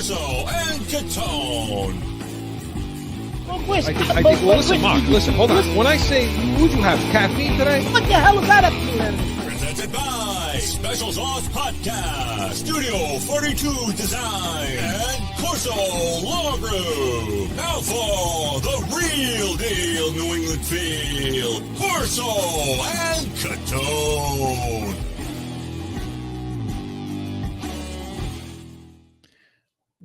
Corso and Catone. I think, well, listen, Mark, listen, hold on. When I say, would you have caffeine today? What the hell is that up to? Presented by Special Sauce Podcast, Studio 42 Design, and Corso Law Group. Now for the real deal New England feel, Corso and Catone.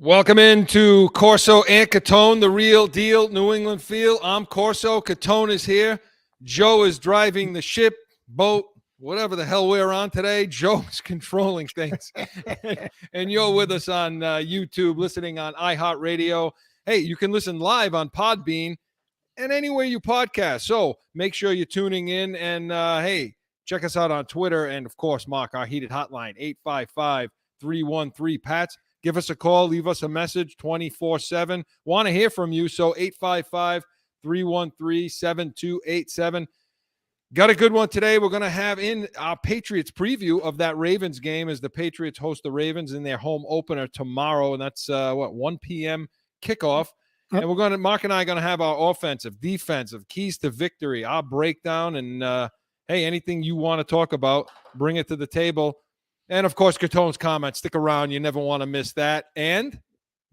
Welcome into Corso and Catone, the real deal New England feel. I'm Corso. Catone is here. Joe is driving the ship, boat, whatever the hell we're on today. Joe is controlling things. And you're with us on YouTube, listening on iHeartRadio. Hey, you can listen live on Podbean and anywhere you podcast. So make sure you're tuning in. And, hey, check us out on Twitter. And, of course, Mark, our heated hotline, 855-313-PATS. Give us a call. Leave us a message 24/7. Want to hear from you. So 855-313-7287. Got a good one today. We're going to have in our Patriots preview of that Ravens game as the Patriots host the Ravens in their home opener tomorrow. And that's 1 p.m. kickoff. Yep. And Mark and I are going to have our offensive, defensive, keys to victory, our breakdown. And, hey, anything you want to talk about, bring it to the table. And, of course, Catone's comments. Stick around. You never want to miss that. And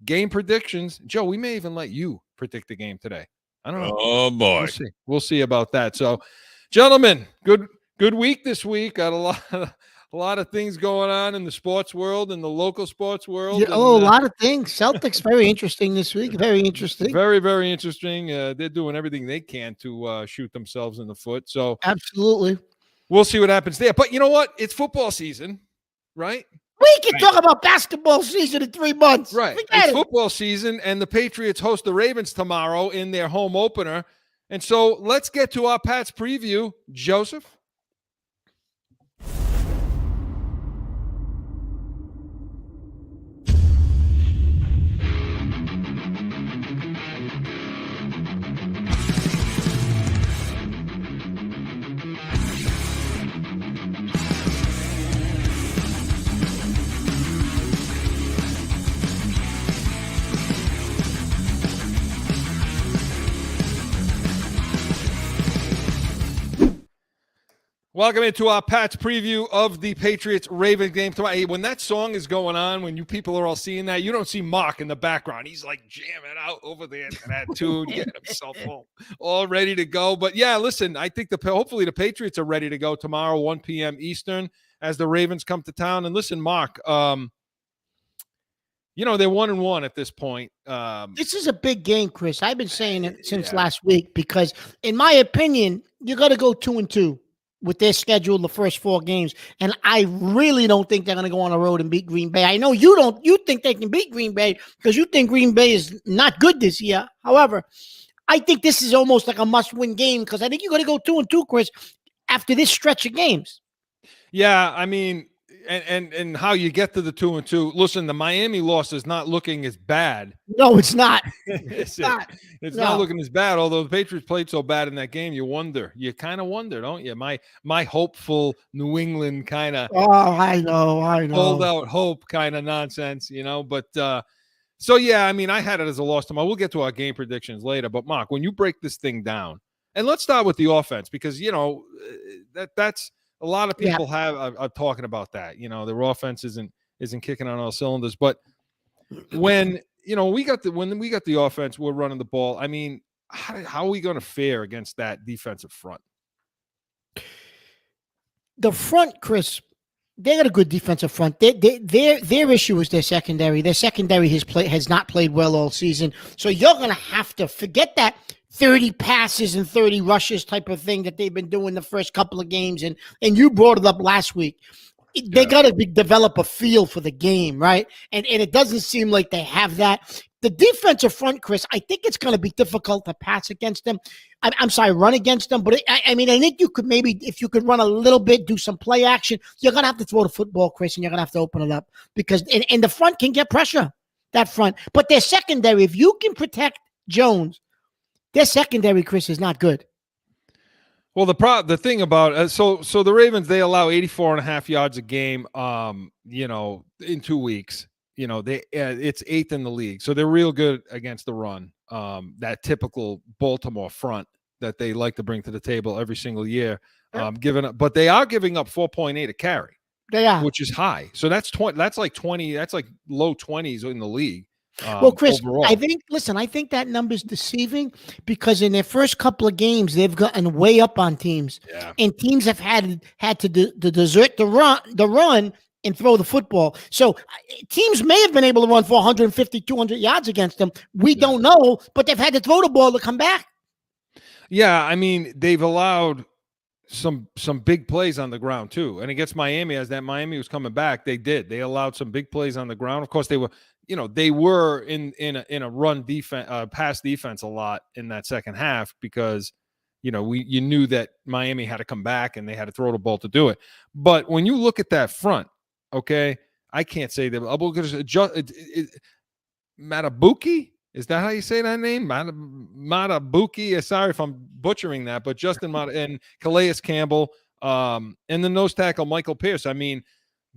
game predictions. Joe, we may even let you predict the game today. I don't know. Oh, boy. We'll see about that. So, gentlemen, good week this week. Got a lot of things going on in the sports world, in the local sports world. Yeah, a lot of things. Celtics, very interesting this week. Very interesting. Very, very interesting. They're doing everything they can to shoot themselves in the foot. So, absolutely. We'll see what happens there. But you know what? It's football season. Right? We can talk about basketball season in 3 months. Right. It's football season, and the Patriots host the Ravens tomorrow in their home opener. And so let's get to our Pats preview. Joseph? Welcome into our Pats preview of the Patriots-Ravens game tomorrow. Hey, when that song is going on, when you people are all seeing that, you don't see Mark in the background. He's like jamming out over there to that tune, getting himself all ready to go. But, yeah, listen, I think hopefully the Patriots are ready to go tomorrow, 1 p.m. Eastern, as the Ravens come to town. And, listen, Mark, they're 1-1 at this point. This is a big game, Chris. I've been saying it since last week because, in my opinion, you got to go 2-2. With their schedule, the first 4 games. And I really don't think they're going to go on the road and beat Green Bay. I know you don't. You think they can beat Green Bay because you think Green Bay is not good this year. However, I think this is almost like a must-win game because I think you're going to go 2-2, Chris, after this stretch of games. Yeah, I mean, and how you get to the 2-2. Listen, the Miami loss is not looking as bad. No, it's not. It's not looking as bad. Although the Patriots played so bad in that game, you kind of wonder, don't you? My hopeful New England kind of. Oh, I know. Hold out hope kind of nonsense, But so yeah, I mean, I had it as a loss tomorrow. We'll get to our game predictions later. But Mark, when you break this thing down, and let's start with the offense because that's. A lot of people are talking about that. Their offense isn't kicking on all cylinders. But when we got the offense, we're running the ball. I mean, how are we going to fare against that defensive front? The front, Chris, they got a good defensive front. Their issue is their secondary. Their secondary has not played well all season. So you're going to have to forget that 30 passes and 30 rushes type of thing that they've been doing the first couple of games. And you brought it up last week. They got to develop a feel for the game, right? And it doesn't seem like they have that. The defensive front, Chris, I think it's going to be difficult to pass against them. I'm sorry, run against them. But I think you could maybe, if you could run a little bit, do some play action, you're going to have to throw the football, Chris, and you're going to have to open it up because and the front can get pressure, that front. But their secondary, if you can protect Jones, their secondary, Chris, is not good. Well, the thing about so the Ravens, they allow 84.5 yards a game, in 2 weeks. it's 8th in the league. So they're real good against the run. That typical Baltimore front that they like to bring to the table every single year. But they are giving up 4.8 a carry. They are, which is high. So that's 20. That's like 20. That's like low 20s in the league. Well, Chris, overall. I think that number's deceiving because in their first couple of games, they've gotten way up on teams, and teams have had to desert the run and throw the football. So teams may have been able to run for 150, 200 yards against them. We don't know, but they've had to throw the ball to come back. Yeah, I mean, they've allowed some big plays on the ground too. And against Miami, as that Miami was coming back, they allowed some big plays on the ground. Of course, they were in a run defense, pass defense a lot in that second half because you knew that Miami had to come back and they had to throw the ball to do it. But when you look at that front, okay, I can't say that. Matabuki, is that how you say that name? Matabuki. Sorry if I'm butchering that, but Justin and Calais Campbell, and the nose tackle Michael Pierce. I mean,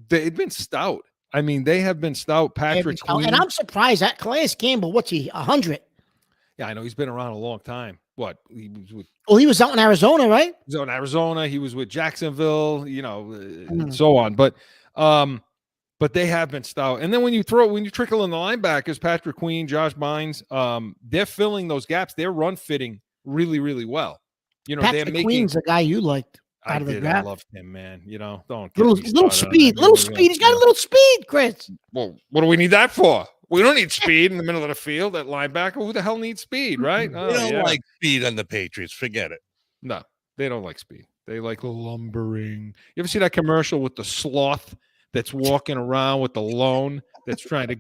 they've been stout. I mean, they have been stout. Patrick Queen. And I'm surprised that Calais Campbell, what's he, 100? Yeah, I know. He's been around a long time. What? He was out in Arizona, right? He was out in Arizona. He was with Jacksonville, and so on. But they have been stout. And then when you trickle in the linebackers, Patrick Queen, Josh Bynes, they're filling those gaps. They're run fitting really, really well. Patrick Queen's a guy you liked. I loved him, man. Don't little speed. He's got a little speed, Chris. Well, what do we need that for? We don't need speed in the middle of the field at linebacker. Who the hell needs speed, right? They don't like speed on the Patriots. Forget it. No, they don't like speed. They like lumbering. You ever see that commercial with the sloth that's walking around with the loan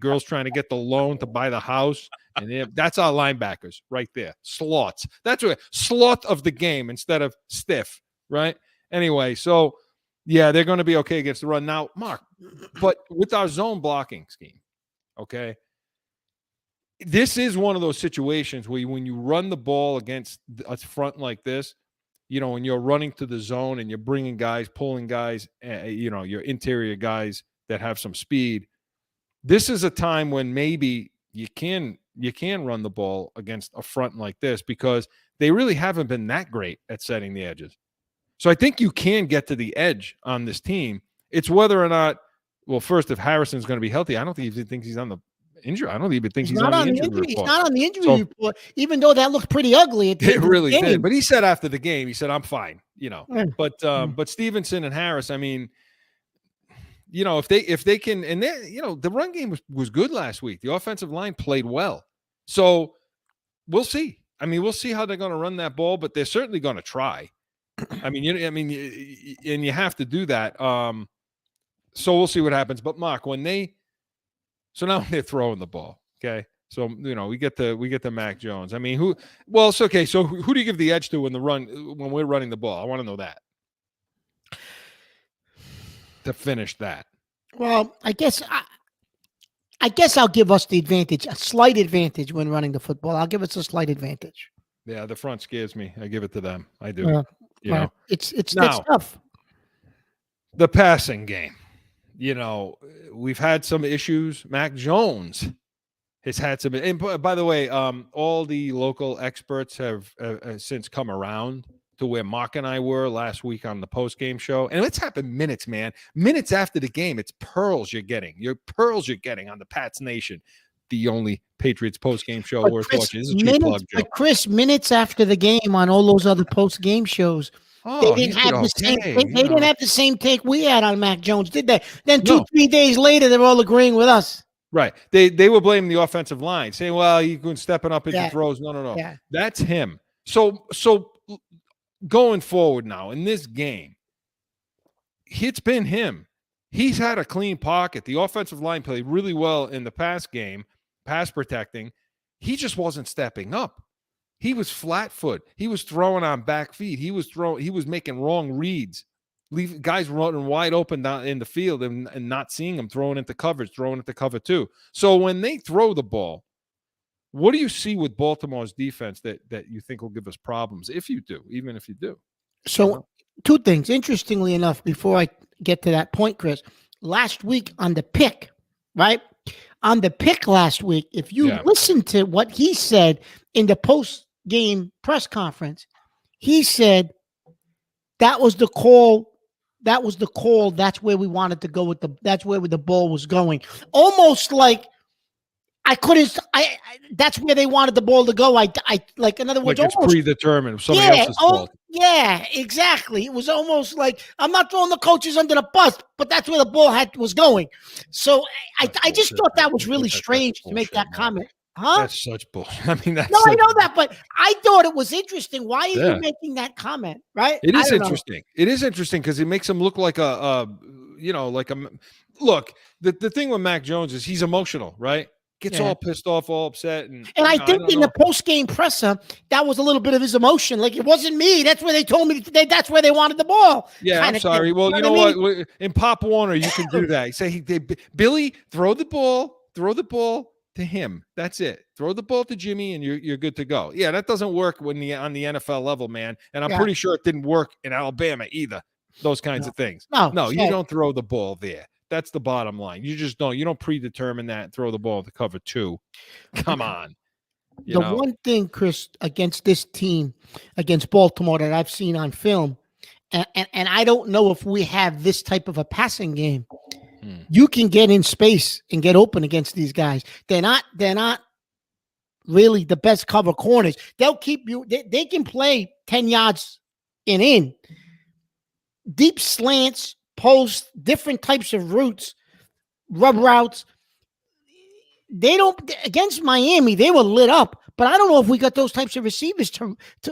girls trying to get the loan to buy the house? And that's our linebackers right there. Sloths. That's what sloth of the game instead of stiff, right? Anyway, so yeah, they're going to be okay against the run. Now, Mark, but with our zone blocking scheme, okay, this is one of those situations where when you run the ball against a front like this, when you're running to the zone and you're bringing guys, pulling guys, your interior guys that have some speed, this is a time when maybe you can run the ball against a front like this because they really haven't been that great at setting the edges. So I think you can get to the edge on this team. It's whether or not, well, first, if Harrison's going to be healthy, I don't think he thinks he's on the injury. I don't even think he's on the injury report. He's not on the injury report, even though that looked pretty ugly. It really did. But he said after the game, he said, "I'm fine." But Stevenson and Harris, I mean, if they can, and the run game was good last week. The offensive line played well, so we'll see. I mean, we'll see how they're going to run that ball, but they're certainly going to try. I mean, and you have to do that. So we'll see what happens. But Mark, now they're throwing the ball. Okay, so we get to Mac Jones. I mean, it's okay. So who do you give the edge to when we're running the ball? I want to know that to finish that. Well, I guess I'll give us the advantage, a slight advantage when running the football. I'll give us a slight advantage. Yeah, the front scares me. I give it to them. I do. It's tough. The passing game. We've had some issues. Mac Jones has had some. And by the way, all the local experts have since come around to where Mark and I were last week on the post-game show. And it's happened minutes, man. Minutes after the game, it's pearls you're getting. Pearls you're getting on the Pats Nation, the only Patriots post-game show worth watching. This is a cheap plug, Joe. But Chris, minutes after the game on all those other post-game shows, they didn't have the same. They didn't have the same take we had on Mac Jones, did they? Then 2-3 days later, they're all agreeing with us. Right. They were blaming the offensive line, saying, "Well, you can stepping up into throws." No. Yeah. That's him. So going forward now in this game, it's been him. He's had a clean pocket. The offensive line played really well in the pass game, pass protecting. He just wasn't stepping up. He was flat-foot. He was throwing on back feet. He was making wrong reads. Leave guys running wide open down in the field and not seeing them, throwing into coverage, throwing into cover two. So when they throw the ball, what do you see with Baltimore's defense that you think will give us problems? Even if you do. So two things. Interestingly enough, before I get to that point, Chris, last week on the pick, right? on the pick last week, if you listen to what he said in the post-game press conference, he said that was the call. That was the call. That's where we wanted to go with that's where the ball was going. Almost like that's where they wanted the ball to go. Like, in other words, like it's almost predetermined. Somebody else's fault. Yeah, exactly. It was almost like, I'm not throwing the coaches under the bus, but that's where the ball was going. So I just thought that was really strange to make that comment. Huh? That's such bullshit. I mean, I know that, but I thought it was interesting. Why are you making that comment? Right? It is interesting. It is interesting because it makes him look like look. The thing with Mac Jones is he's emotional, right? Gets all pissed off, all upset, and I think in the post-game presser, that was a little bit of his emotion. Like, it wasn't me. That's where they told me. That's where they wanted the ball. Yeah, I'm sorry. Well, you know what? In Pop Warner, you can do that. You say, Billy, throw the ball to him. That's it. Throw the ball to Jimmy, and you're good to go. Yeah, that doesn't work on the NFL level, man. And I'm pretty sure it didn't work in Alabama either. Those kinds of things. No, you don't throw the ball there. That's the bottom line. You just don't. You don't predetermine that and throw the ball to cover 2. Come on. The one thing, Chris, against this team, against Baltimore, that I've seen on film, and I don't know if we have this type of a passing game. You can get in space and get open against these guys. They're not really the best cover corners. They'll keep you. They can play 10 yards and in. Deep slants, post, different types of routes, rub routes. They don't, against Miami, they were lit up, but I don't know if we got those types of receivers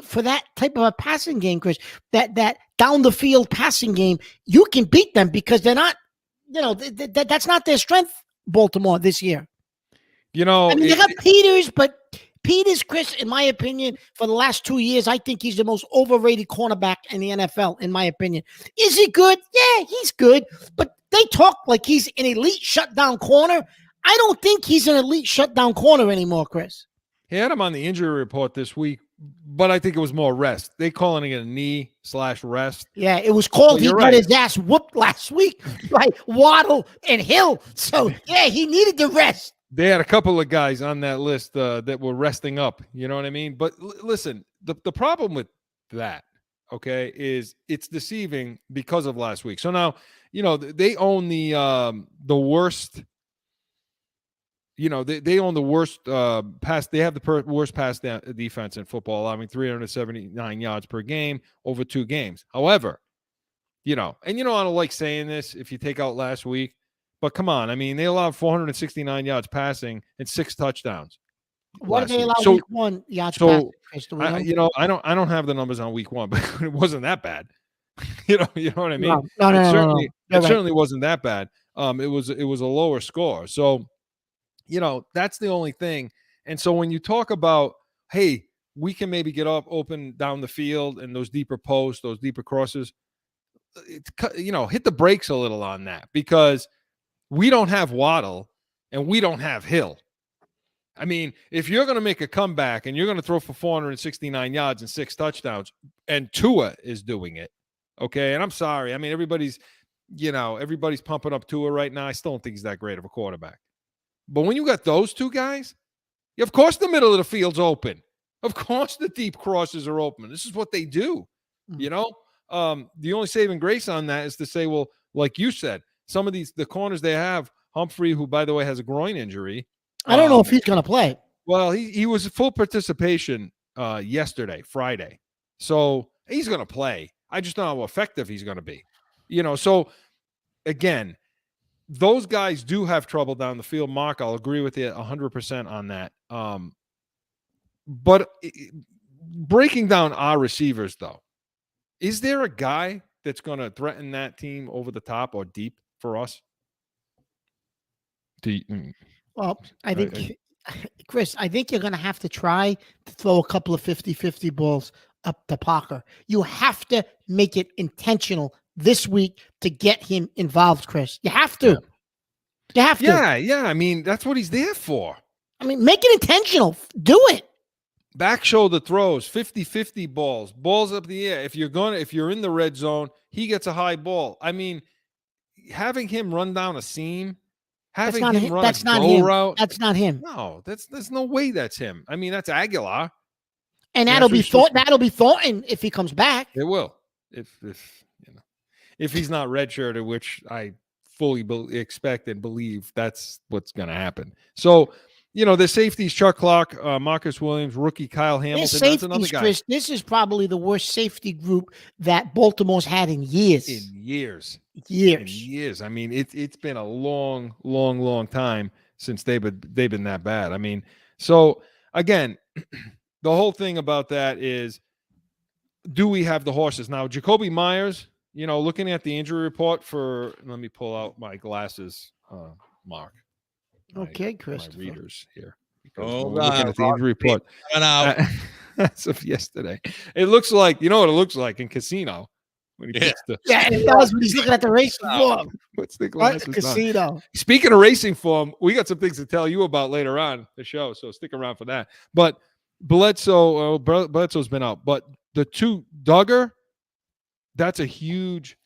for that type of a passing game, Chris. That down the field passing game, you can beat them because they're not, that's not their strength, Baltimore, this year. They got Peters, but Peters, Chris, in my opinion, for the last 2 years, I think he's the most overrated cornerback in the NFL, in my opinion. Is he good? Yeah, he's good. But they talk like he's an elite shutdown corner. I don't think he's an elite shutdown corner anymore, Chris. He had him on the injury report this week, but I think it was more rest. They calling it a knee/rest. Yeah, it was called. He got his ass whooped last week by Waddle and Hill. So, yeah, he needed the rest. They had a couple of guys on that list that were resting up. You know what I mean? But listen, the problem with that, okay, is it's deceiving because of last week. So now, they own the worst. They own the worst pass. They have the worst pass defense in football, allowing 379 yards per game over 2 games. However, I don't like saying this if you take out last week. But come on, I mean, they allowed 469 yards passing and 6 touchdowns. What did they allow week 1 yards passing? I don't have the numbers on week 1, but it wasn't that bad. You know what I mean? No. It certainly wasn't that bad. It was a lower score. So, that's the only thing. And so when you talk about, hey, we can maybe get open down the field and those deeper posts, those deeper crosses, hit the brakes a little on that, because we don't have Waddle and we don't have Hill. I mean, if you're going to make a comeback and you're going to throw for 469 yards and 6 touchdowns, and Tua is doing it, okay? And I'm sorry. I mean, everybody's pumping up Tua right now. I still don't think he's that great of a quarterback. But when you got those 2 guys, of course the middle of the field's open. Of course the deep crosses are open. This is what they do, The only saving grace on that is to say, well, like you said, some of the corners they have, Humphrey, who, by the way, has a groin injury. I don't know if he's going to play. Well, he was full participation yesterday, Friday. So he's going to play. I just don't know how effective he's going to be. So, again, those guys do have trouble down the field. Mark, I'll agree with you 100% on that. But breaking down our receivers, though, is there a guy that's going to threaten that team over the top or deep for us? Well, I think, Chris, I think you're going to have to try to throw a couple of 50-50 balls up to Parker. You have to make it intentional this week to get him involved, Chris. You have to. You have to. Yeah. I mean, that's what he's there for. I mean, make it intentional. Do it. Back shoulder throws, 50-50 balls up the air. If you're in the red zone, he gets a high ball. I mean, having him run down a seam, Having not him him. run That's a not go him. route. That's not him. No, there's no way that's him. I mean, that's Aguilar. And that'll be Thornton if he comes back. It will. If he's not redshirted, which I fully expect and believe that's what's going to happen. So, the safeties, Chuck Clark, Marcus Williams, rookie Kyle Hamilton. That's another guy. Chris, this is probably the worst safety group that Baltimore's had in years. I mean, it's been a long, long, long time since they've been that bad. I mean, so again, the whole thing about that is, do we have the horses? Now, Jacoby Myers, looking at the injury report let me pull out my glasses, Mark. Okay, Chris. My readers here. Looking at the injury report as of yesterday. It looks like, what it looks like in Casino. When he puts it does when he's looking at the racing form. What's the glasses Casino. Speaking of racing form, we got some things to tell you about later on the show, so stick around for that. But Bledsoe's been out. But the two, Duggar, that's a huge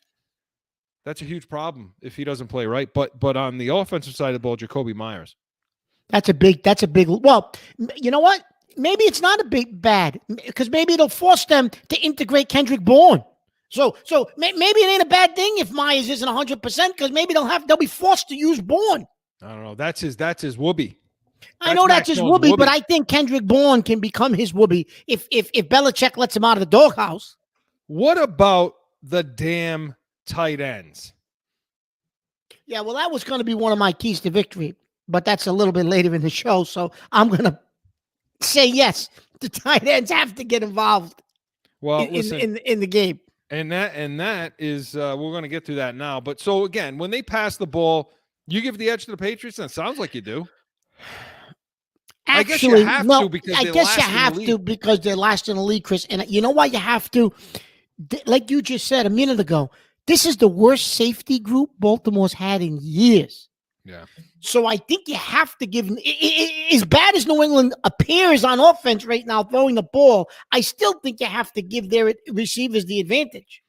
problem if he doesn't play right. But on the offensive side of the ball, Jacoby Myers. That's a big. Well, you know what? Maybe it's not a big bad because maybe it'll force them to integrate Kendrick Bourne. So maybe it ain't a bad thing if Myers isn't 100% because maybe they'll be forced to use Bourne. I don't know. That's his whoopee. I know that's his whoopee, but I think Kendrick Bourne can become his whoopee if Belichick lets him out of the doghouse. What about the damn tight ends? Yeah, well, that was going to be one of my keys to victory, but that's a little bit later in the show, so I'm going to say yes. The tight ends have to get involved. Well, in the game, and that is we're going to get to that now. But so again, when they pass the ball, you give the edge to the Patriots, and it sounds like you do. Actually, I guess you have to because they're last in the league, Chris. And you know why you have to? Like you just said a minute ago, this is the worst safety group Baltimore's had in years. Yeah. So I think you have to give as bad as New England appears on offense right now, throwing the ball. I still think you have to give their receivers the advantage.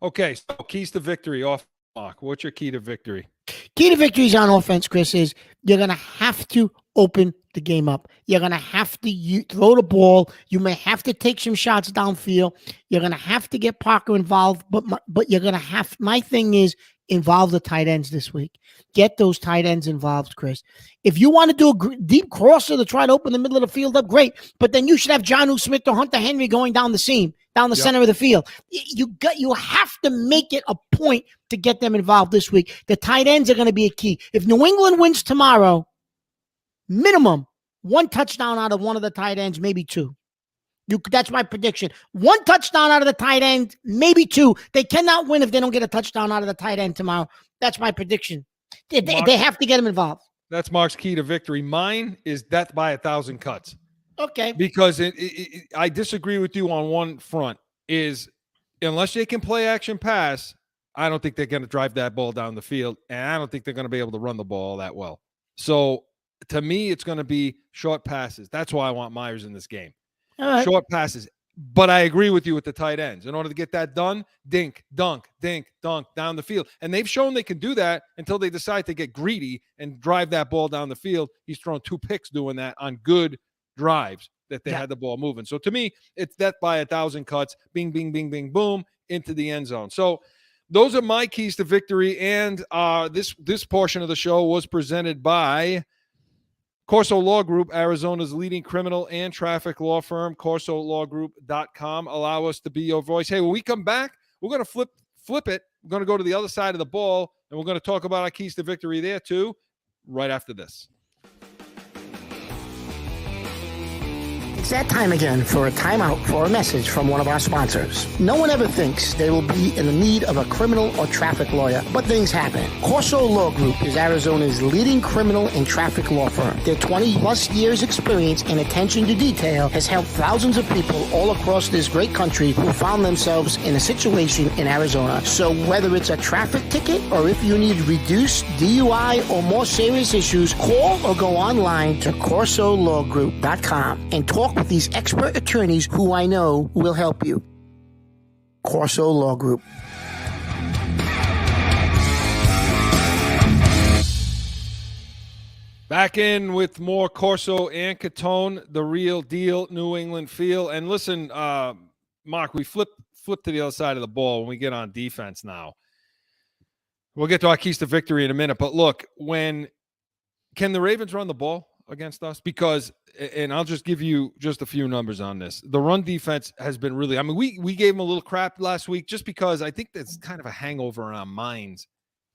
Okay, so keys to victory off Mark. What's your key to victory? Key to victories on offense, Chris, is you're going to have to open the game up. You're going to have to throw the ball. You may have to take some shots downfield. You're going to have to get Parker involved, but you're going to have – my thing is involve the tight ends this week. Get those tight ends involved, Chris. If you want to do a deep crosser to try to open the middle of the field up, great. But then you should have Jonnu Smith or Hunter Henry going down the seam, down the center of the field. You have to make it a point to get them involved this week. The tight ends are going to be a key. If New England wins tomorrow, minimum one touchdown out of one of the tight ends, maybe two. That's my prediction. One touchdown out of the tight end, maybe two. They cannot win if they don't get a touchdown out of the tight end tomorrow. That's my prediction. They have to get them involved. That's Mark's key to victory. Mine is death by 1,000 cuts. Okay. Because I disagree with you on one front is unless they can play action pass, I don't think they're going to drive that ball down the field, and I don't think they're going to be able to run the ball that well. So to me, it's going to be short passes. That's why I want Myers in this game. All right. Short passes. But I agree with you with the tight ends. In order to get that done, dink, dunk down the field. And they've shown they can do that until they decide to get greedy and drive that ball down the field. He's thrown 2 picks doing that on good drives that they had the ball moving. So to me, it's death by 1,000 cuts. Bing, bing, bing, bing, boom, into the end zone. So those are my keys to victory. And this portion of the show was presented by Corso Law Group, Arizona's leading criminal and traffic law firm, corsolawgroup.com. Allow us to be your voice. Hey, when we come back, we're going to flip it. We're going to go to the other side of the ball, and we're going to talk about our keys to victory there, too, right after this. It's that time again for a timeout for a message from one of our sponsors. No one ever thinks they will be in the need of a criminal or traffic lawyer, but things happen. Corso Law Group is Arizona's leading criminal and traffic law firm. Their 20-plus years experience and attention to detail has helped thousands of people all across this great country who found themselves in a situation in Arizona. So whether it's a traffic ticket or if you need reduced DUI or more serious issues, call or go online to corsolawgroup.com and talk with these expert attorneys who I know will help you. Corso Law Group. Back in with more Corso and Catone, the real deal, New England feel. And listen, Mark, we flip to the other side of the ball when we get on defense now. We'll get to our keys to victory in a minute. But look, can the Ravens run the ball against us? Because, and I'll just give you just a few numbers on this. The run defense has been really, I mean, we gave them a little crap last week just because I think that's kind of a hangover in our minds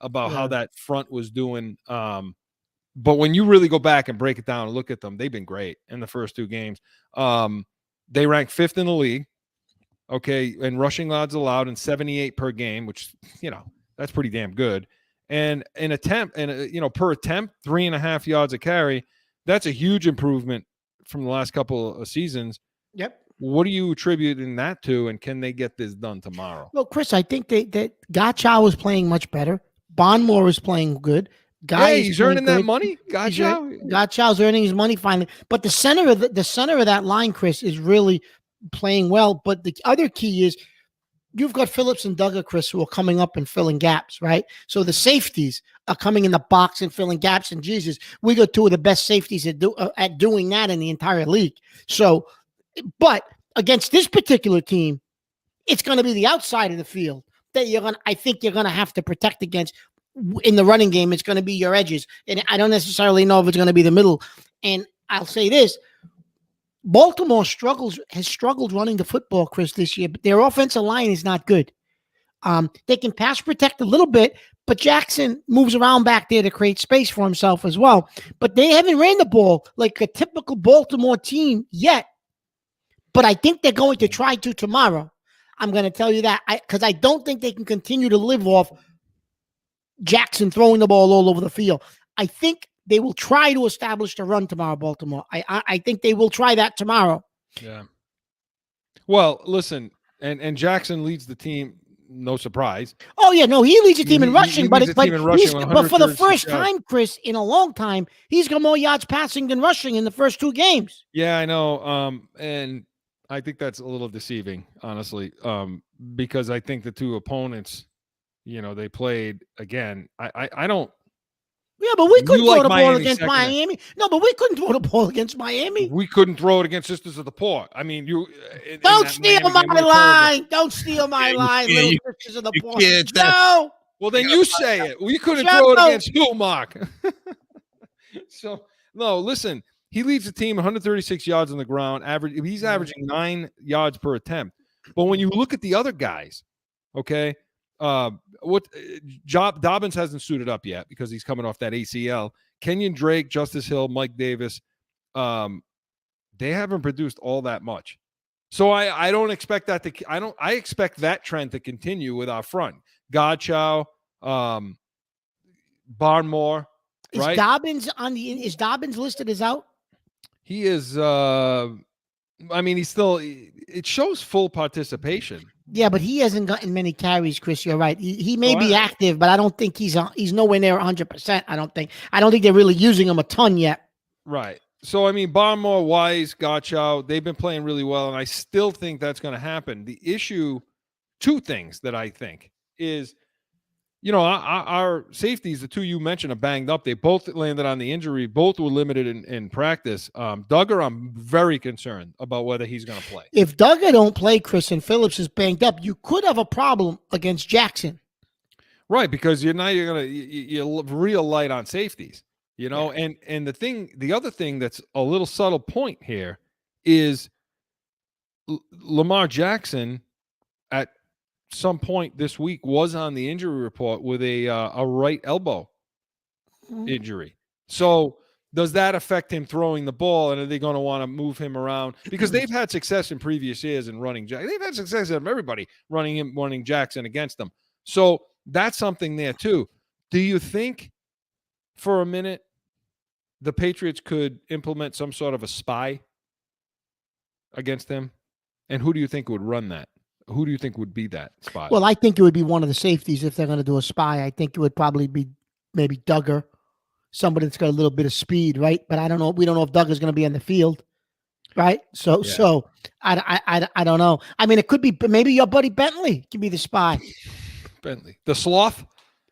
about how that front was doing. But when you really go back and break it down and look at them, they've been great in the first two games. They rank 5th in the league, okay, and rushing yards allowed and 78 per game, which, that's pretty damn good. And per attempt, 3.5 yards a carry. That's a huge improvement from the last couple of seasons. Yep. What are you attributing that to, and can they get this done tomorrow? Well, Chris, I think that Gottschall is playing much better. Bondmore is playing good. He's earning that money. Gottschall's earning his money finally. But the center of that line, Chris, is really playing well. But the other key is you've got Phillips and Duggar, Chris, who are coming up and filling gaps, right? So the safeties are coming in the box and filling gaps. And Jesus, we got two of the best safeties at doing that in the entire league. So, but against this particular team, it's going to be the outside of the field that I think you're going to have to protect against. In the running game, it's going to be your edges. And I don't necessarily know if it's going to be the middle. And I'll say this. Baltimore has struggled running the football, Chris, this year, but their offensive line is not good. They can pass protect a little bit, but Jackson moves around back there to create space for himself as well. But they haven't ran the ball like a typical Baltimore team yet. But I think they're going to try to tomorrow. I'm going to tell you that because I don't think they can continue to live off Jackson throwing the ball all over the field. I think they will try to establish the run tomorrow, Baltimore. I think they will try that tomorrow. Yeah. Well, listen, and Jackson leads the team, no surprise. Oh, yeah, no, he leads the team in rushing, but for the first yards. time, Chris, in a long time, he's got more yards passing than rushing in the first two games. Yeah, I know. And I think that's a little deceiving, honestly, because I think the two opponents, they played again. I don't. Yeah, but we couldn't throw the ball against Miami. No, but we couldn't throw the ball against Miami. We couldn't throw it against Sisters of the Poor. I mean, don't steal my line. Don't steal my line, little Sisters of the Poor. No. Well, then you say it. We couldn't throw it against who, Mark? So, no, listen. He leads the team 136 yards on the ground. He's averaging 9 yards per attempt. But when you look at the other guys, okay, Dobbins hasn't suited up yet because he's coming off that ACL. Kenyon Drake, Justice Hill, Mike Davis, they haven't produced all that much. So I don't expect that I expect that trend to continue with our front. Gottschall, Barnmore, right? Is Dobbins listed as out? He is it shows full participation. Yeah, but he hasn't gotten many carries, Chris. You're right. He may be active, but I don't think he's nowhere near 100%. I don't think they're really using him a ton yet. Right. So, Barmore, Wise, Gottschall, they've been playing really well, and I still think that's going to happen. The issue, two things that I think is, our safeties, the two you mentioned, are banged up. They both landed on the injury. Both were limited in practice. Duggar, I'm very concerned about whether he's going to play. If Duggar don't play, Chris, and Phillips is banged up, you could have a problem against Jackson. Right, because you're real light on safeties, Yeah. And the other thing that's a little subtle point here is Lamar Jackson at some point this week was on the injury report with a right elbow injury. So does that affect him throwing the ball, and are they going to want to move him around? Because they've had success in previous years in running Jackson. They've had success in everybody running Jackson against them. So that's something there too. Do you think for a minute the Patriots could implement some sort of a spy against him? And who do you think would run that? Who do you think would be that spy? Well, I think it would be one of the safeties if they're going to do a spy. I think it would probably be maybe Duggar, somebody that's got a little bit of speed, right? But I don't know. We don't know if Duggar's going to be on the field, right? So I don't know. It could be maybe your buddy Bentley can be the spy. Bentley, the sloth.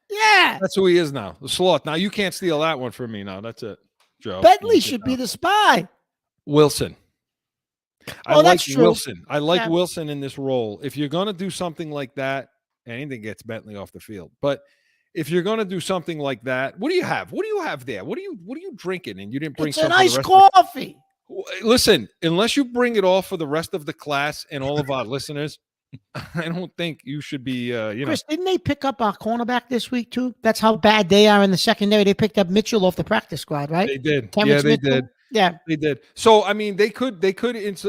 Yeah, that's who he is now. The sloth. Now you can't steal that one from me. Now that's it. Joe. Bentley should be the spy. Wilson. I Oh, like that's true. Wilson. I like Yeah. Wilson in this role. If you're going to do something like that, anything gets Bentley off the field. But if you're going to do something like that, what do you have? What do you have there? What are you drinking? And you didn't bring It's a some nice for the rest coffee. Listen, unless you bring it all for the rest of the class and all of our listeners, I don't think you should be, Chris, didn't they pick up our cornerback this week too? That's how bad they are in the secondary. They picked up Mitchell off the practice squad, right? They did. Terrence They Mitchell? did. Yeah, They did. So, I mean, they could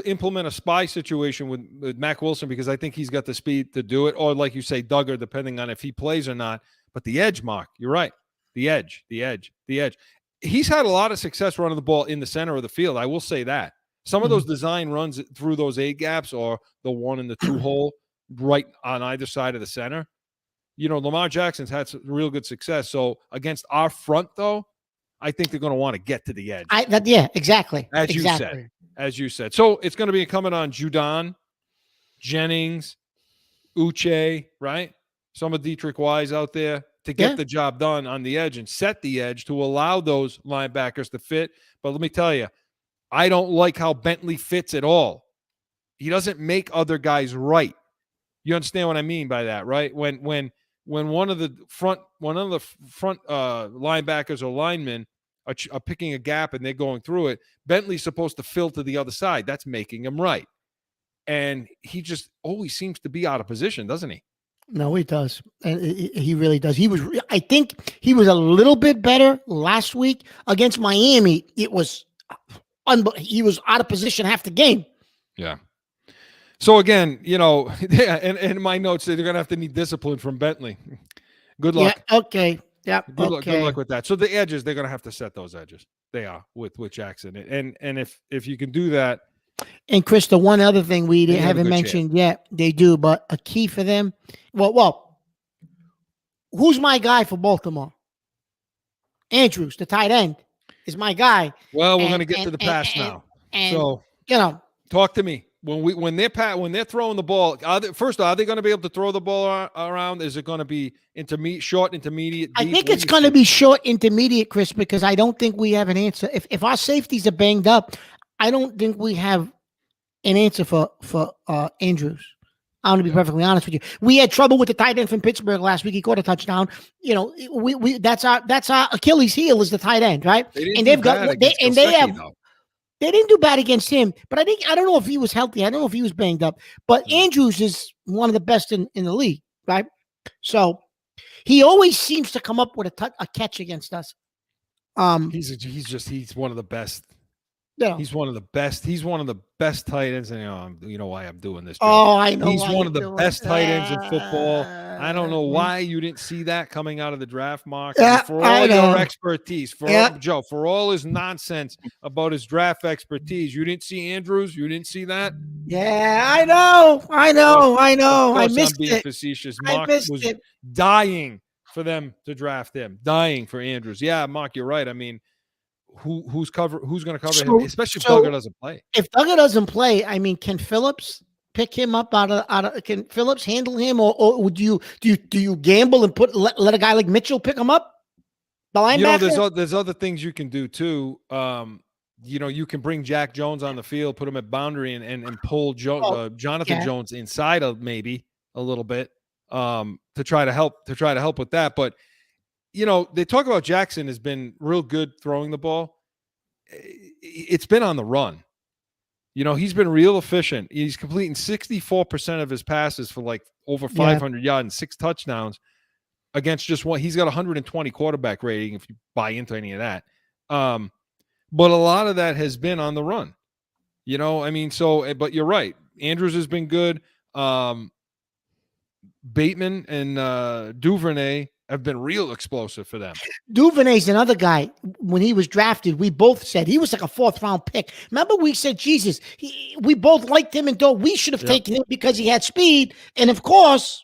implement a spy situation with Mac Wilson because I think he's got the speed to do it. Or like you say, Duggar, depending on if he plays or not. But the edge, Mark, you're right. The edge. He's had a lot of success running the ball in the center of the field. I will say that. Some of those design runs through those A gaps or the 1 and the 2 hole right on either side of the center. Lamar Jackson's had some real good success. So against our front, though, I think they're going to want to get to the edge. Exactly. As you said. So it's going to be incumbent on Judon, Jennings, Uche, right? Some of Dietrich Wise out there to get the job done on the edge and set the edge to allow those linebackers to fit. But let me tell you, I don't like how Bentley fits at all. He doesn't make other guys right. You understand what I mean by that, right? When one of the front linebackers or linemen are picking a gap and they're going through it, Bentley's supposed to fill to the other side. That's making him right. And he just always seems to be out of position, doesn't he? No, he does. And he really does. I think he was a little bit better last week against Miami. It was he was out of position half the game. Yeah. So again, and in my notes, they're going to have to need discipline from Bentley. Good luck. Yeah, okay. Yeah. Good luck with that. So the edges, they're going to have to set those edges. They are with Jackson. And if you can do that. And Chris, the one other thing we haven't mentioned yet, they do, but a key for them. Well, who's my guy for Baltimore? Andrews, the tight end, is my guy. Well, we're going to get to the pass now. So talk to me. When they're throwing the ball, are they going to be able to throw the ball around? Is it going to be short, intermediate? Deep? I think it's going to be short, intermediate, Chris, because I don't think we have an answer. If our safeties are banged up, I don't think we have an answer for Andrews. I'm going to be perfectly honest with you. We had trouble with the tight end from Pittsburgh last week. He caught a touchdown. That's our Achilles heel is the tight end, right? They didn't do bad against him, but I don't know if he was healthy. I don't know if he was banged up. But Andrews is one of the best in the league, right? So he always seems to come up with a catch against us. He's one of the best. Yeah. He's one of the best. He's one of the best tight ends. And you know why I'm doing this. Joe. Oh, I know. He's one of the best tight ends in football. I don't know why you didn't see that coming out of the draft, Mark. For all your expertise, Joe, for all his nonsense about his draft expertise, you didn't see Andrews. You didn't see that. Yeah, I know. I missed I'm being it. Facetious. Mark was dying for them to draft him, dying for Andrews. Yeah, Mark, you're right. I mean. Who's going to cover him, especially if Duggar doesn't play? If Duggar doesn't play, I mean, can Phillips pick him up out of? Can Phillips handle him, or do you gamble and let a guy like Mitchell pick him up? The linebacker? There's other things you can do too. You can bring Jack Jones on the field, put him at boundary, and pull Jonathan Jones inside of maybe a little bit to try to help with that, but. They talk about Jackson has been real good throwing the ball. It's been on the run. He's been real efficient. He's completing 64% of his passes for like over 500 yards and 6 touchdowns against just one. He's got 120 quarterback rating if you buy into any of that. But a lot of that has been on the run. But you're right. Andrews has been good. Bateman and Duvernay have been real explosive for them. Duvernay's another guy. When he was drafted, we both said he was like a 4th-round pick. Remember, we said, Jesus, we both liked him and we should have taken him because he had speed. And of course,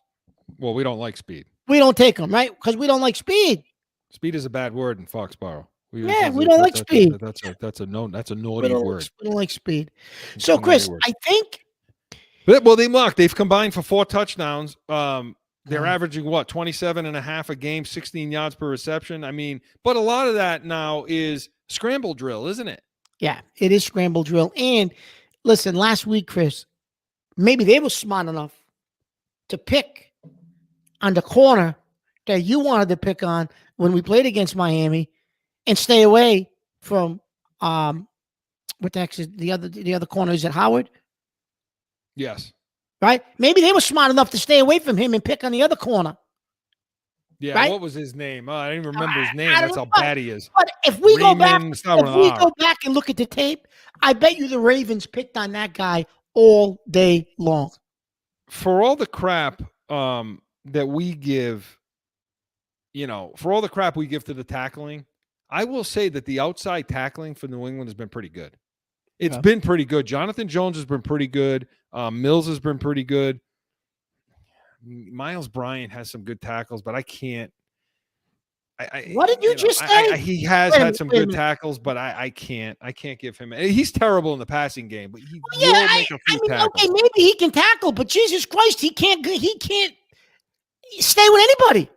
well, we don't like speed. We don't take him, right? Because we don't like speed. Speed is a bad word in Foxborough. We don't like speed. That's a naughty word. We don't like speed. So, Chris, I think. They've combined for 4 touchdowns. They're averaging 27.5 a game, 16 yards per reception. I mean, but a lot of that now is scramble drill, isn't it? Yeah, it is scramble drill. And listen, last week, Chris, maybe they were smart enough to pick on the corner that you wanted to pick on when we played against Miami and stay away from what the heck is the other corner? Is it Howard? Yes. Right? Maybe they were smart enough to stay away from him and pick on the other corner. Yeah, right? What was his name? Oh, I didn't remember his name. I That's don't how know. bad he is. But if we go back, Raymond, start with an R. and look at the tape, I bet you the Ravens picked on that guy all day long. For all the crap that we give, for all the crap we give to the tackling, I will say that the outside tackling for New England has been pretty good. It's been pretty good. Jonathan Jones has been pretty good. Mills has been pretty good. Miles Bryant has some good tackles, but I can't. What did you just say? He has had some good tackles, but I can't give him. He's terrible in the passing game, but he will make a few tackles. Okay, maybe he can tackle, but Jesus Christ, he can't stay with anybody.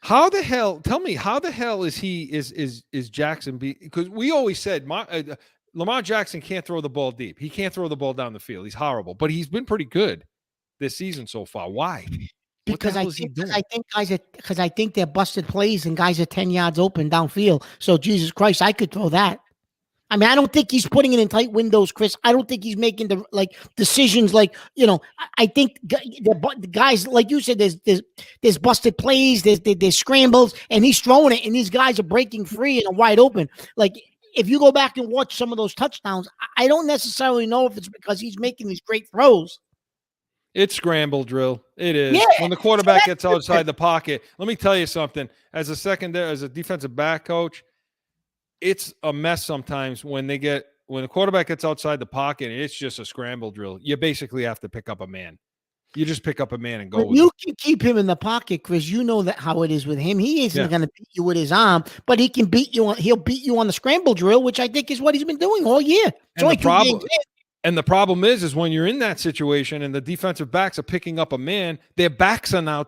How the hell? Tell me, how the hell is Jackson? Because we always said Lamar Jackson can't throw the ball deep. He can't throw the ball down the field. He's horrible, but he's been pretty good this season so far. Why? Because I think they're busted plays and guys are 10 yards open downfield. So Jesus Christ, I could throw that. I mean, I don't think he's putting it in tight windows, Chris. I don't think he's making the decisions. I think the guys, like you said, there's busted plays, there's scrambles, and he's throwing it, and these guys are breaking free and are wide open. Like if you go back and watch some of those touchdowns, I don't necessarily know if it's because he's making these great throws. It's scramble drill. It is. Yeah, when the quarterback gets outside the pocket. Let me tell you something. As a defensive back coach, it's a mess sometimes when the quarterback gets outside the pocket and it's just a scramble drill. You basically have to pick up a man. You just pick up a man and go. You can keep him in the pocket, Chris. You know that how it is with him. He isn't going to beat you with his arm, but he can beat you. He'll beat you on the scramble drill, which I think is what he's been doing all year. And the problem is when you're in that situation and the defensive backs are picking up a man, their backs are now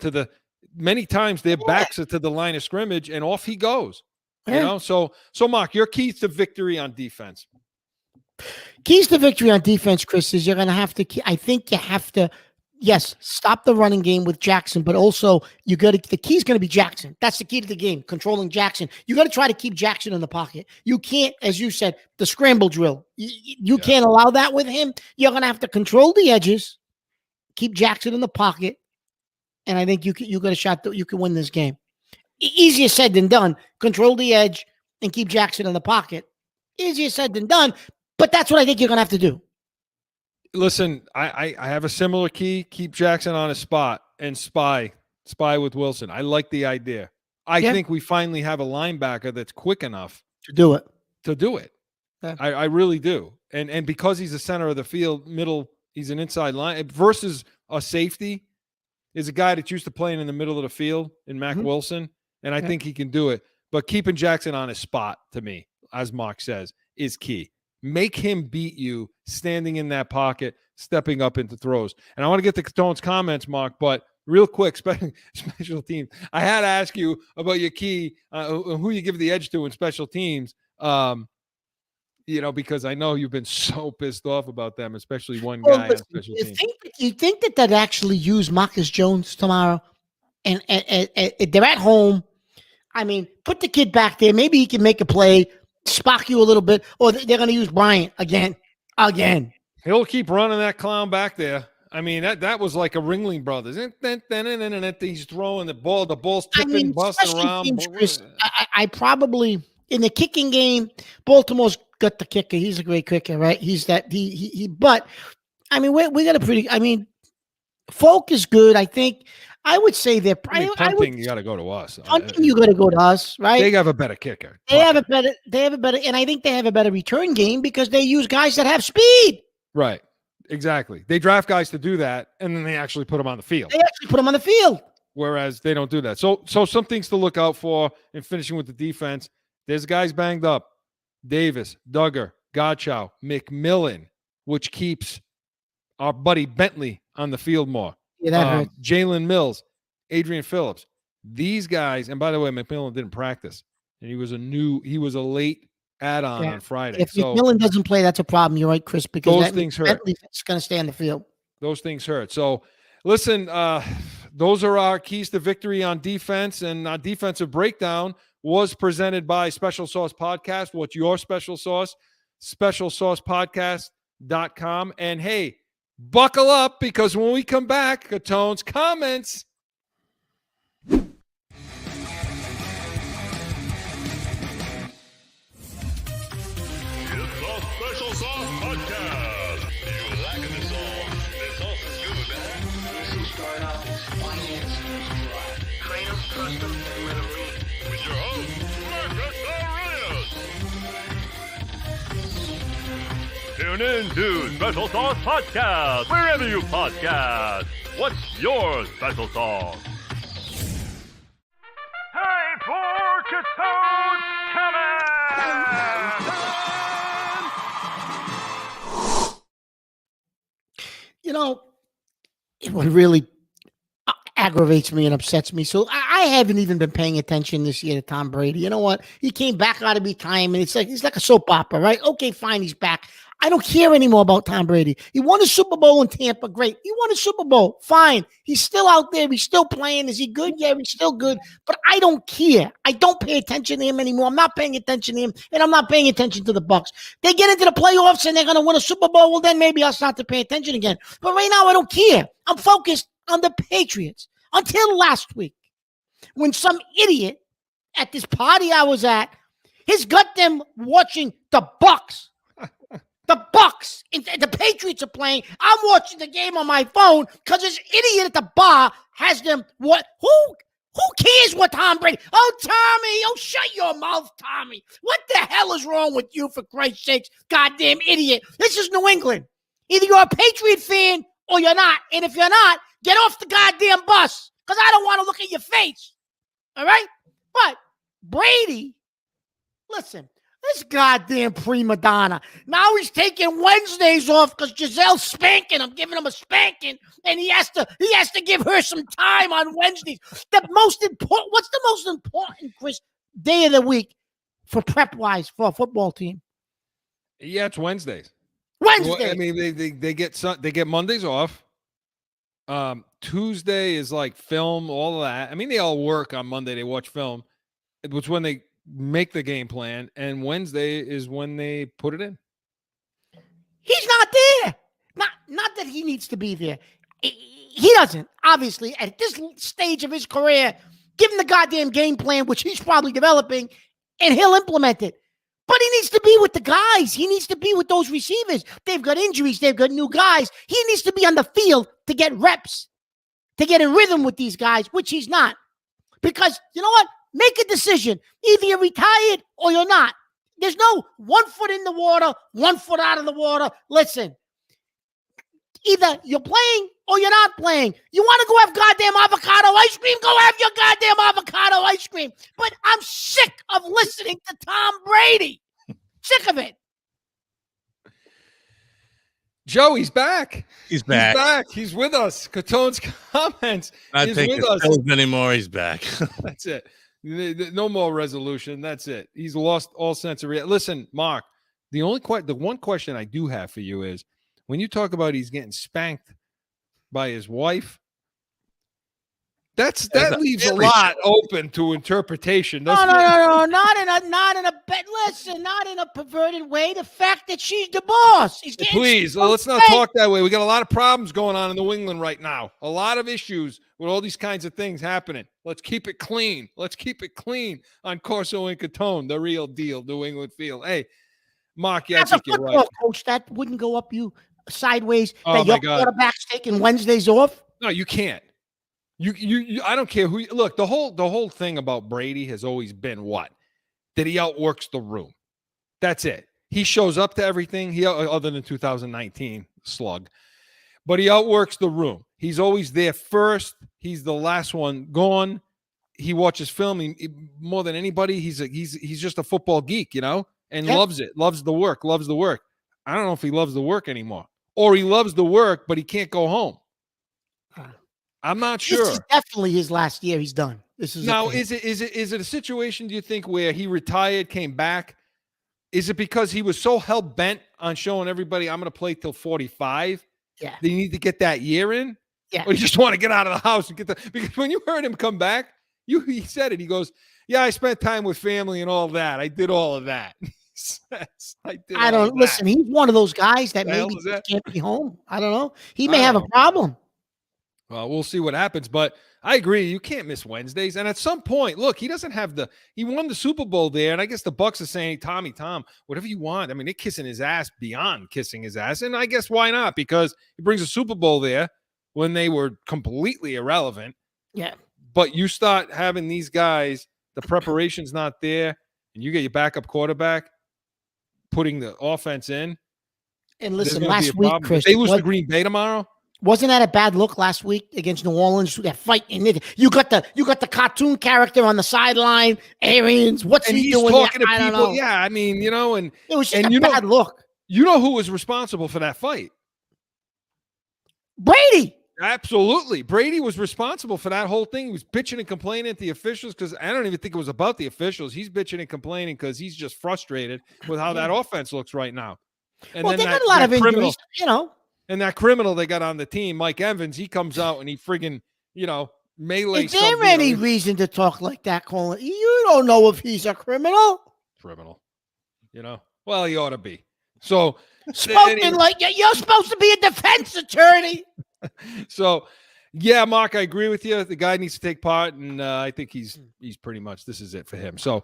many times their backs are to the line of scrimmage, and off he goes. Yeah. So Mark, your keys to victory on defense. Keys to victory on defense, Chris, is you're going to have to. I think you have to. Yes, stop the running game with Jackson, but also the key is going to be Jackson. That's the key to the game, controlling Jackson. You got to try to keep Jackson in the pocket. You can't, as you said, the scramble drill. You can't allow that with him. You're going to have to control the edges, keep Jackson in the pocket, and I think you got a shot that you can win this game. Easier said than done. Control the edge and keep Jackson in the pocket. Easier said than done, but that's what I think you're going to have to do. Listen, I have a similar key. Keep Jackson on his spot and spy with Wilson. I like the idea. I think we finally have a linebacker that's quick enough to do it. Yeah. I really do. And because he's the center of the field, he's an inside line versus a safety is a guy that's used to playing in the middle of the field in Mac Wilson. And I think he can do it. But keeping Jackson on his spot, to me, as Mark says, is key. Make him beat you standing in that pocket, stepping up into throws. And I want to get to Catone's comments, Mark, but real quick, special teams. I had to ask you about your key, who you give the edge to in special teams, because I know you've been so pissed off about them, especially one guy on special teams. You think that they'd actually use Marcus Jones tomorrow? And they're at home. I mean, put the kid back there. Maybe he can make a play. Spark you a little bit, or they're going to use Bryant again. He'll keep running that clown back there. I mean, that was like a Ringling Brothers. He's throwing the ball. The ball's tipping, busting around. Teams, Chris, I probably in the kicking game. Baltimore's got the kicker. He's a great kicker, right? He's that. But I mean, we got a pretty. I mean, Folk is good. I think. I would say they're. Punting, you got to go to us. Punting, you got to go to us, right? They have a better kicker. They have a better, and I think they have a better return game because they use guys that have speed. Right. Exactly. They draft guys to do that, and then they actually put them on the field. Whereas they don't do that. So some things to look out for in finishing with the defense. There's guys banged up. Davis, Duggar, Godchow, McMillan, which keeps our buddy Bentley on the field more. Yeah, that hurts. Jalen Mills, Adrian Phillips. These guys, and by the way, McMillan didn't practice. And he was a late add-on on Friday. If So McMillan doesn't play, that's a problem. You're right, Chris, because those that things hurt. It's going to stay on the field. Those things hurt. So listen, those are our keys to victory on defense, and our defensive breakdown was presented by Special Sauce Podcast. What's your special sauce? SpecialSaucePodcast.com. And hey, buckle up, because when we come back, Catone's comments. It's the Special Sauce Podcast. You lacking the sauce. The sauce is good, man. This is start off as finance train them, trust them, and let them lead. With your host, Marcus Aurelius. Tune in to Special Sauce Podcast, wherever you podcast. What's your special sauce? Time for Catone's Comments! You know, what really aggravates me and upsets me. So I haven't even been paying attention this year to Tom Brady. You know what? He came back out of retirement. It's like he's like a soap opera, right? Okay, fine, he's back. I don't care anymore about Tom Brady. He won a Super Bowl in Tampa. Great. He won a Super Bowl. Fine. He's still out there. He's still playing. Is he good? Yeah, he's still good. But I don't care. I don't pay attention to him anymore. I'm not paying attention to him, and I'm not paying attention to the Bucs. They get into the playoffs and they're going to win a Super Bowl. Well, then maybe I'll start to pay attention again. But right now, I don't care. I'm focused on the Patriots. Until last week, when some idiot at this party I was at has got them watching the Bucs. The Bucs, the Patriots are playing. I'm watching the game on my phone because this idiot at the bar has them. What? Who cares what Tom Brady? Oh, Tommy! Oh, shut your mouth, Tommy! What the hell is wrong with you? For Christ's sakes, goddamn idiot! This is New England. Either you're a Patriot fan or you're not. And if you're not, get off the goddamn bus because I don't want to look at your face. All right? But Brady, listen. This goddamn prima donna. Now he's taking Wednesdays off because Giselle's spanking him, giving him a spanking, and he has to give her some time on Wednesdays. What's the most important, Chris, day of the week for prep-wise for a football team? Yeah, it's Wednesdays. Wednesday. Well, I mean, they get Mondays off. Tuesday is like film, all of that. I mean, they all work on Monday. They watch film. It was when they make the game plan, and Wednesday is when they put it in. He's not there. Not that he needs to be there. He doesn't, obviously, at this stage of his career. Give him the goddamn game plan, which he's probably developing, and he'll implement it. But he needs to be with the guys. He needs to be with those receivers. They've got injuries. They've got new guys. He needs to be on the field to get reps, to get in rhythm with these guys, which he's not. Because, you know what? Make a decision. Either you're retired or you're not. There's no 1 foot in the water, 1 foot out of the water. Listen, either you're playing or you're not playing. You want to go have goddamn avocado ice cream? Go have your goddamn avocado ice cream. But I'm sick of listening to Tom Brady. Sick of it. Joe, he's back. He's back. He's with us. Catone's comments. Not He's taking with us. pills anymore. He's back. That's it. No more resolution. That's it. He's lost all sense of reality. Listen, Mark, the one question I do have for you is when you talk about he's getting spanked by his wife, that leaves a lot open to interpretation. No, not in a perverted way. The fact that she's the boss. Please, let's not talk that way. We got a lot of problems going on in New England right now. A lot of issues with all these kinds of things happening. Let's keep it clean. Let's keep it clean on Corso and Catone, the real deal, New England field. Hey, Mark, yeah, I think you're right. Coach, that wouldn't go up you sideways. Oh, that your quarterback's taking Wednesdays off. No, you can't. You I don't care who you look. The whole thing about Brady has always been what? That he outworks the room. That's it. He shows up to everything. Other than 2019 slug, but he outworks the room. He's always there first. He's the last one gone. He watches film more than anybody. He's just a football geek, and loves it. Loves the work. I don't know if he loves the work anymore, or he loves the work, but he can't go home. I'm not sure. This is definitely his last year. He's done. This is now. Is it a situation? Do you think where he retired, came back? Is it because he was so hell bent on showing everybody I'm going to play till 45? Yeah. They need to get that year in. Yeah. Or you just want to get out of the house and because when you heard him come back, he said it. He goes, "Yeah, I spent time with family and all that. I did all of that." I don't listen. He's one of those guys that The hell maybe is that? can't be home. I don't know. He I may have don't a know. problem. Well, we'll see what happens, but I agree. You can't miss Wednesdays. And at some point, look, he doesn't have he won the Super Bowl there. And I guess the Bucs are saying, Tom, whatever you want. I mean, they're kissing his ass beyond kissing his ass. And I guess why not? Because he brings a Super Bowl there when they were completely irrelevant. Yeah. But you start having these guys, the preparation's not there, and you get your backup quarterback putting the offense in. And There's listen, gonna be a last week, problem. Chris, If they lose to Green Bay tomorrow. wasn't that a bad look last week against New Orleans? That fight, and you got the cartoon character on the sideline. Arians, what's And he he's doing? talking there? to I don't people. know. Yeah, I mean, and It was just and a bad look. You know who was responsible for that fight? Brady. Absolutely. Brady was responsible for that whole thing. He was bitching and complaining at the officials because I don't even think it was about the officials. He's bitching and complaining because he's just frustrated with how that offense looks right now. And Well, then they got a lot of criminal, injuries, And that criminal they got on the team, Mike Evans, he comes out and he friggin', melee. Is there any reason to talk like that, Colin? You don't know if he's a criminal. Criminal. Well, he ought to be. So Spoken like you're supposed to be a defense attorney. So, yeah, Mark, I agree with you. The guy needs to take part, and I think he's pretty much this is it for him. So,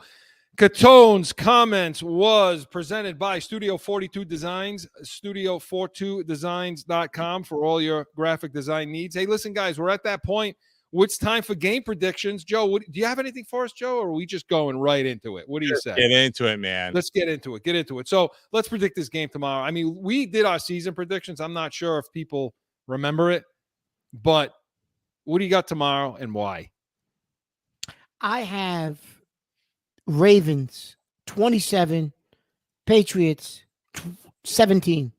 Catone's comments was presented by Studio 42 Designs, studio42designs.com for all your graphic design needs. Hey, listen, guys, we're at that point. It's time for game predictions. Joe, do you have anything for us, Joe, or are we just going right into it? What do you say? Get into it, man. Let's get into it. So, let's predict this game tomorrow. I mean, we did our season predictions. I'm not sure if people remember it, but what do you got tomorrow and why? I have Ravens 27, Patriots 17.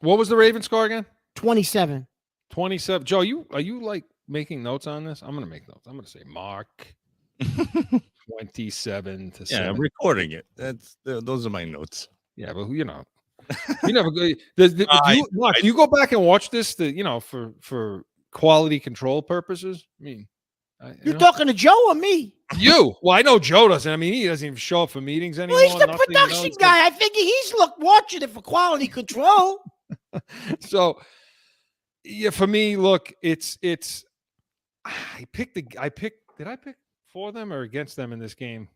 What was the Ravens score again? 27. 27. Joe, are you like making notes on this? I'm going to make notes. I'm going to say Mark 27 to 7. I'm recording it. Those are my notes. Yeah, but you never go. Mark, do you go back and watch this for quality control purposes? I mean, You're talking to Joe or me? You. Well, I know Joe doesn't. I mean, he doesn't even show up for meetings anymore. Well, he's the production guy. I think he's watching it for quality control. So, yeah, for me, look, it's. I picked. Did I pick for them or against them in this game?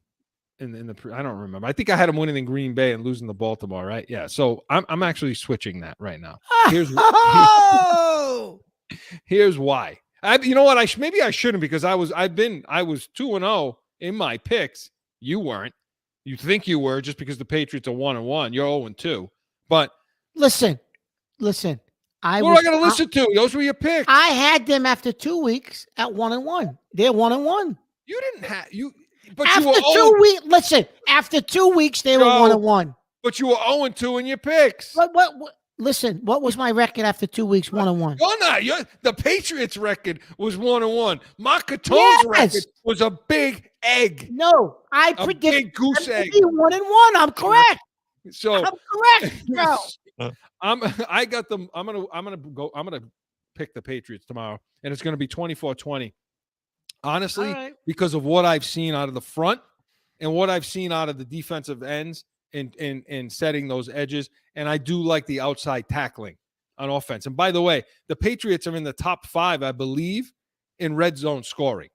I don't remember. I think I had them winning in Green Bay and losing to Baltimore, right? Yeah. So I'm actually switching that right now. Here's here's why. You know what? Maybe I shouldn't because I was 2-0 in my picks. You weren't. You think you were just because the Patriots are 1-1. You're 0-2. But listen. What am I going to listen to? Those were your picks. I had them after 2 weeks at 1-1. They're 1-1. You didn't have you. But after you were 2 weeks, listen. After 2 weeks, they were 1-1. But you were 0-2 in your picks. What? Listen, what was my record after 2 weeks? 1-1. You're not. The Patriots' record was 1-1. Mark Catone's record was a big egg. No, I predicted big goose egg. 1-1. I'm correct. So I'm correct. No. I got them. I'm gonna pick the Patriots tomorrow, and it's gonna be 24-20. Honestly, because of what I've seen out of the front and what I've seen out of the defensive ends in setting those edges, and I do like the outside tackling on offense. And by the way, the Patriots are in the top 5, I believe, in red zone scoring.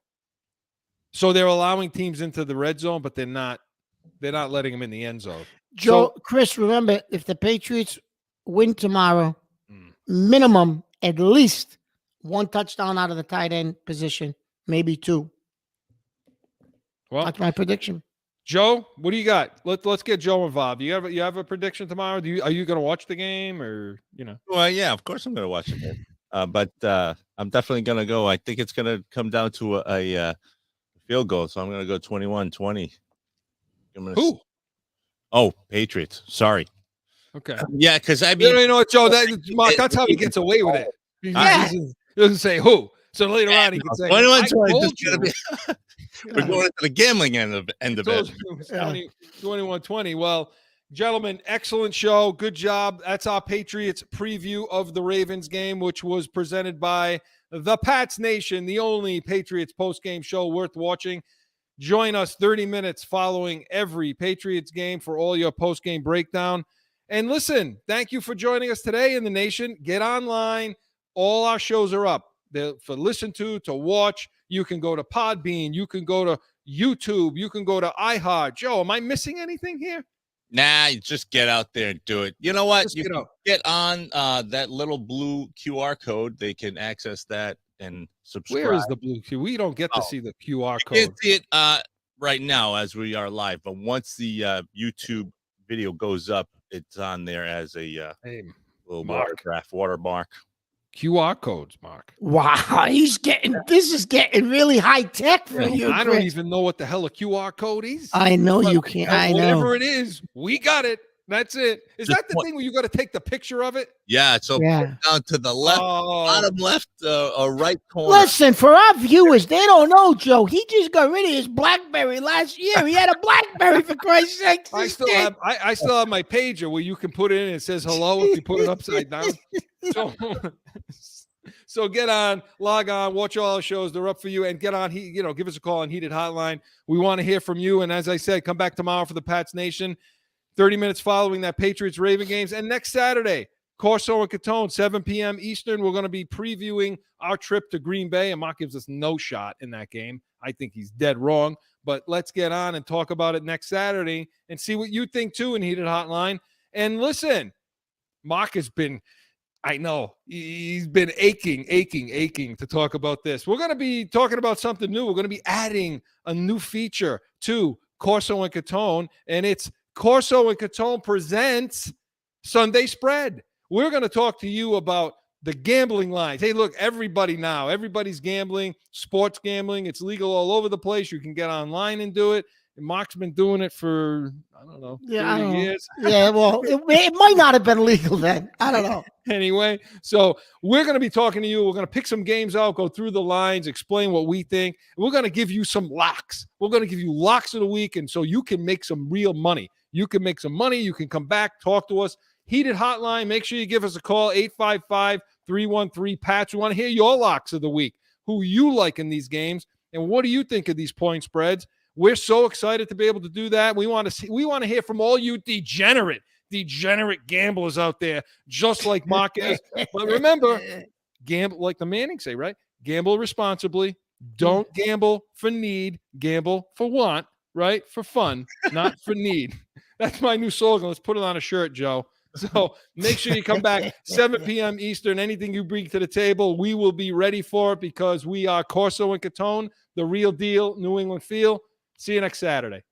So they're allowing teams into the red zone, but they're not letting them in the end zone. Joe, Chris, remember, if the Patriots win tomorrow, minimum at least 1 touchdown out of the tight end position, maybe 2. Well, that's my prediction. Joe, what do you got? Let's get Joe involved. You have a prediction tomorrow? Are you going to watch the game or Well, yeah, of course I'm going to watch it. But I'm definitely going to go. I think it's going to come down to a field goal, so I'm going to go 21-20. Who? Oh, Patriots. Sorry. Okay. Yeah, because I mean, you know what, Joe? Mark, that's how he gets away with it. He doesn't say who. So later on, he can say, 21-20. We're going into the gambling end of it. Told you it was 21-20. Well, gentlemen, excellent show. Good job. That's our Patriots preview of the Ravens game, which was presented by the Pats Nation, the only Patriots post-game show worth watching. Join us 30 minutes following every Patriots game for all your post-game breakdown. And listen, thank you for joining us today in the nation. Get online. All our shows are up. They're for listen to watch. You can go to Podbean. You can go to YouTube. You can go to iHeart. Joe, am I missing anything here? Nah, you just get out there and do it. You know what? Just You can get on that little blue QR code. They can access that and subscribe. Where is the blue Q? We don't get to see the QR You code. can't see it right now as we are live, but once the YouTube video goes up, it's on there as a Hey, little Mark. watermark. QR codes, Mark. Wow, this is getting really high tech for you. I don't Chris. even know what the hell a QR code is. I know But you can't. I know. Whatever it is, we got it. That's it. Is Just that the thing where you got to take the picture of it? Yeah, so Yeah. put it down to the left, Oh, bottom left, or right corner. Listen, for our viewers, they don't know, Joe. He just got rid of his BlackBerry last year. He had a BlackBerry, for Christ's sake. I still have my pager where you can put it in and it says hello if you put it upside down. So get on, log on, watch all our shows. They're up for you, and get on. Give us a call on Heated Hotline. We want to hear from you. And as I said, come back tomorrow for the Pats Nation. 30 minutes following that Patriots Raven games, and next Saturday, Corso and Catone, 7 p.m. Eastern. We're going to be previewing our trip to Green Bay, and Mark gives us no shot in that game. I think he's dead wrong, but let's get on and talk about it next Saturday and see what you think too in Heated Hotline. And listen, Mark has been. I know he's been aching to talk about this. We're going to be talking about something new. We're going to be adding a new feature to Corso and Catone, and it's Corso and Catone presents Sunday Spread. We're going to talk to you about the gambling lines. Hey, look, everybody's gambling, sports gambling. It's legal all over the place. You can get online and do it. And Mark's been doing it for, 30 years. Yeah, well, it might not have been legal then. I don't know. Anyway, so we're going to be talking to you. We're going to pick some games out, go through the lines, explain what we think. We're going to give you some locks. We're going to give you locks of the week, and so you can make some real money. You can make some money. You can come back, talk to us. Heated Hotline. Make sure you give us a call, 855-313-PATS. We want to hear your locks of the week, who you like in these games, and what do you think of these point spreads? We're so excited to be able to do that. We want to hear from all you degenerate gamblers out there, just like Mark is. But remember, gamble like the Mannings say, right? Gamble responsibly. Don't gamble for need. Gamble for want, right? For fun, not for need. That's my new slogan. Let's put it on a shirt, Joe. So make sure you come back 7 p.m. Eastern. Anything you bring to the table, we will be ready for it because we are Corso and Catone, the real deal, New England feel. See you next Saturday.